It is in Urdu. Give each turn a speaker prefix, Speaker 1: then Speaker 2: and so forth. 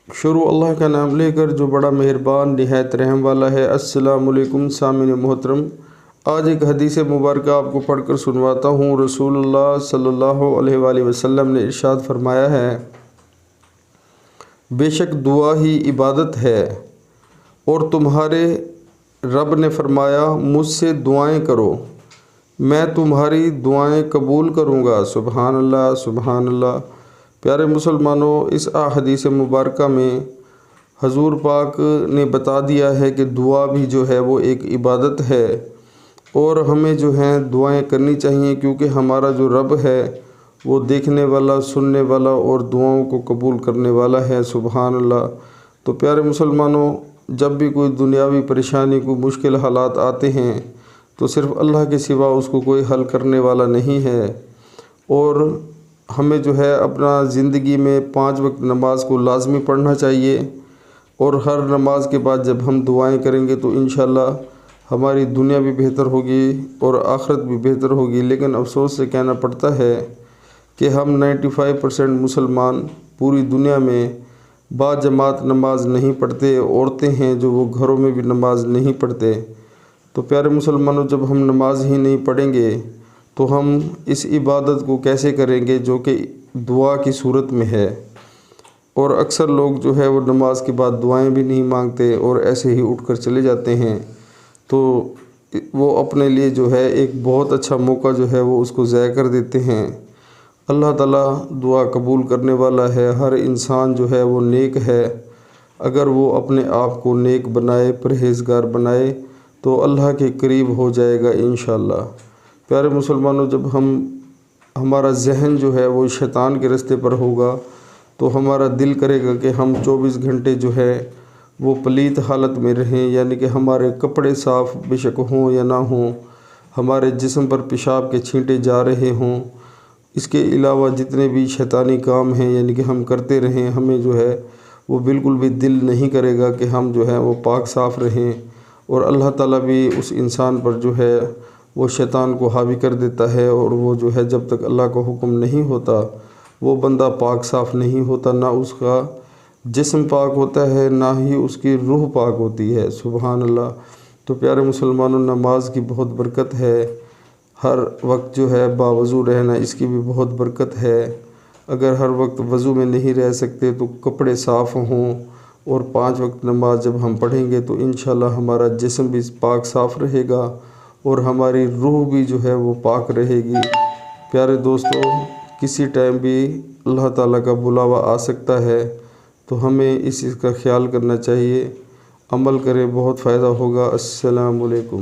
Speaker 1: شروع اللہ کا نام لے کر جو بڑا مہربان نہایت رحم والا ہے۔ السلام علیکم سامعین محترم، آج ایک حدیث مبارکہ آپ کو پڑھ کر سنواتا ہوں۔ رسول اللہ صلی اللہ علیہ وآلہ وسلم نے ارشاد فرمایا ہے، بے شک دعا ہی عبادت ہے، اور تمہارے رب نے فرمایا مجھ سے دعائیں کرو، میں تمہاری دعائیں قبول کروں گا۔ سبحان اللہ، سبحان اللہ۔ پیارے مسلمانوں، اس حدیث مبارکہ میں حضور پاک نے بتا دیا ہے کہ دعا بھی جو ہے وہ ایک عبادت ہے، اور ہمیں جو ہے دعائیں کرنی چاہیے، کیونکہ ہمارا جو رب ہے وہ دیکھنے والا، سننے والا اور دعاؤں کو قبول کرنے والا ہے۔ سبحان اللہ۔ تو پیارے مسلمانوں، جب بھی کوئی دنیاوی پریشانی، کوئی مشکل حالات آتے ہیں تو صرف اللہ کے سوا اس کو کوئی حل کرنے والا نہیں ہے، اور ہمیں جو ہے اپنا زندگی میں 5 وقت نماز کو لازمی پڑھنا چاہیے، اور ہر نماز کے بعد جب ہم دعائیں کریں گے تو انشاءاللہ ہماری دنیا بھی بہتر ہوگی اور آخرت بھی بہتر ہوگی۔ لیکن افسوس سے کہنا پڑتا ہے کہ ہم 95% مسلمان پوری دنیا میں با جماعت نماز نہیں پڑھتے، عورتیں ہیں جو وہ گھروں میں بھی نماز نہیں پڑھتے۔ تو پیارے مسلمانوں، جب ہم نماز ہی نہیں پڑھیں گے تو ہم اس عبادت کو کیسے کریں گے جو کہ دعا کی صورت میں ہے؟ اور اکثر لوگ جو ہے وہ نماز کے بعد دعائیں بھی نہیں مانگتے اور ایسے ہی اٹھ کر چلے جاتے ہیں، تو وہ اپنے لیے جو ہے ایک بہت اچھا موقع جو ہے وہ اس کو ضائع کر دیتے ہیں۔ اللہ تعالیٰ دعا قبول کرنے والا ہے، ہر انسان جو ہے وہ نیک ہے۔ اگر وہ اپنے آپ کو نیک بنائے، پرہیزگار بنائے تو اللہ کے قریب ہو جائے گا انشاءاللہ۔ پیارے مسلمانوں، جب ہمارا ذہن جو ہے وہ شیطان کے راستے پر ہوگا تو ہمارا دل کرے گا کہ ہم 24 گھنٹے جو ہے وہ پلیت حالت میں رہیں، یعنی کہ ہمارے کپڑے صاف بے شک ہوں یا نہ ہوں، ہمارے جسم پر پیشاب کے چھینٹے جا رہے ہوں، اس کے علاوہ جتنے بھی شیطانی کام ہیں یعنی کہ ہم کرتے رہیں، ہمیں جو ہے وہ بالکل بھی دل نہیں کرے گا کہ ہم جو ہے وہ پاک صاف رہیں، اور اللہ تعالیٰ بھی اس انسان پر جو ہے وہ شیطان کو حاوی کر دیتا ہے، اور وہ جو ہے جب تک اللہ کا حکم نہیں ہوتا وہ بندہ پاک صاف نہیں ہوتا، نہ اس کا جسم پاک ہوتا ہے نہ ہی اس کی روح پاک ہوتی ہے۔ سبحان اللہ۔ تو پیارے مسلمانوں، نماز کی بہت برکت ہے، ہر وقت جو ہے باوضو رہنا اس کی بھی بہت برکت ہے۔ اگر ہر وقت وضو میں نہیں رہ سکتے تو کپڑے صاف ہوں، اور 5 وقت نماز جب ہم پڑھیں گے تو انشاءاللہ ہمارا جسم بھی پاک صاف رہے گا اور ہماری روح بھی جو ہے وہ پاک رہے گی۔ پیارے دوستو، کسی ٹائم بھی اللہ تعالیٰ کا بلاوا آ سکتا ہے، تو ہمیں اس چیز کا خیال کرنا چاہیے، عمل کریں، بہت فائدہ ہوگا۔ السلام علیکم۔